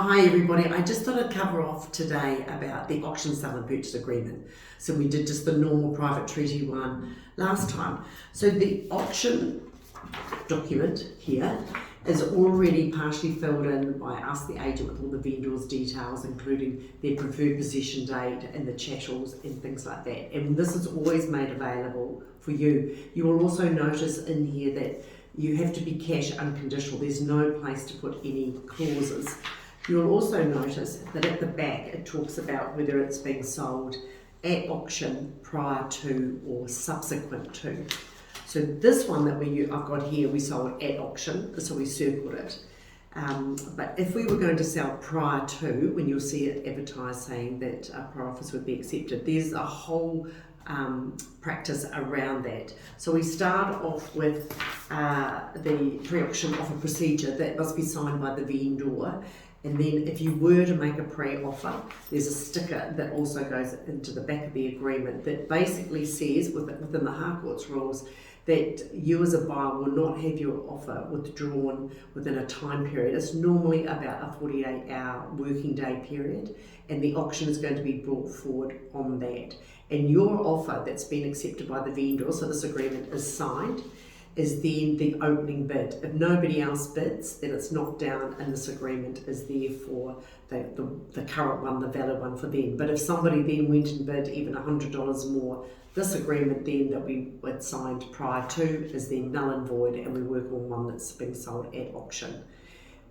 Hi everybody, I just thought I'd cover off today about the auction sale and purchase agreement. So we did just the normal private treaty one last time. So the auction document here is already partially filled in by us, the agent, with all the vendors' details, including their preferred possession date and the chattels and things like that. And this is always made available for you. You will also notice in here that you have to be cash unconditional. There's no place to put any clauses. You'll also notice that at the back it talks about whether it's being sold at auction, prior to, or subsequent to. So this one that I've got here, we sold at auction, so we circled it. But if we were going to sell prior to, when you'll see it advertised saying that a prior offers would be accepted, there's a whole practice around that. So we start off with the pre-auction offer procedure that must be signed by the vendor. And then if you were to make a pre-offer, there's a sticker that also goes into the back of the agreement that basically says, within the Harcourt's rules, that you as a buyer will not have your offer withdrawn within a time period. It's normally about a 48-hour working day period, and the auction is going to be brought forward on that. And your offer that's been accepted by the vendor, so this agreement is signed, is then the opening bid. If nobody else bids, then it's knocked down and this agreement is there for the current one, the valid one for them. But if somebody then went and bid even $100 more, this agreement then that we had signed prior to is then null and void, and we work on one that's being sold at auction.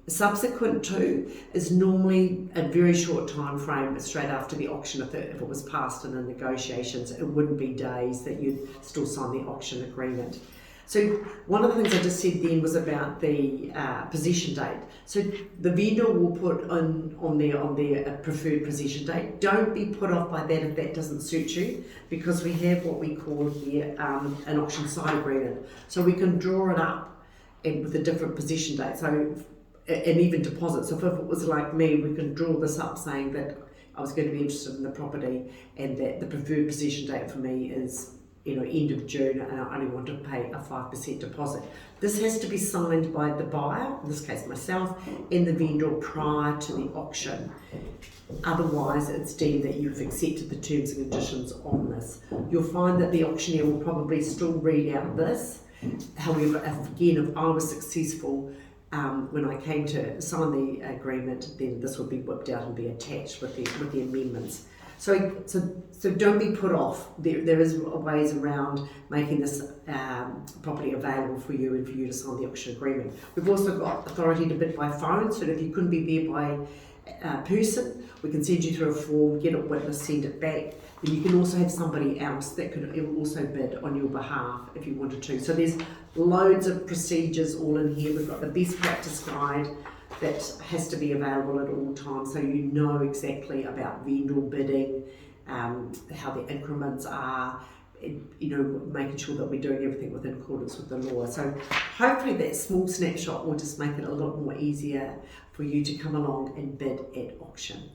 Subsequent to is normally a very short time frame straight after the auction. If it was passed in the negotiations, it wouldn't be days that you'd still sign the auction agreement. So one of the things I just said then was about the possession date. So the vendor will put on their preferred possession date. Don't be put off by that if that doesn't suit you, because we have what we call here an auction side agreement. So we can draw it up with a different possession date. So and even deposits. So if it was like me, we can draw this up saying that I was going to be interested in the property and that the preferred possession date for me is end of June, and I only want to pay a 5% deposit. This has to be signed by the buyer, in this case myself, and the vendor prior to the auction. Otherwise, it's deemed that you've accepted the terms and conditions on this. You'll find that the auctioneer will probably still read out this. However, if I was successful when I came to sign the agreement, then this would be whipped out and be attached with the amendments. So don't be put off. There is ways around making this property available for you and for you to sign the auction agreement. We've also got authority to bid by phone, so that if you couldn't be there by person, we can send you through a form, get it witnessed, send it back. Then you can also have somebody else that could also bid on your behalf if you wanted to. So there's loads of procedures all in here. We've got the best practice guide that has to be available at all times, so you know exactly about vendor bidding, how the increments are, making sure that we're doing everything within accordance with the law. So hopefully that small snapshot will just make it a lot more easier for you to come along and bid at auction.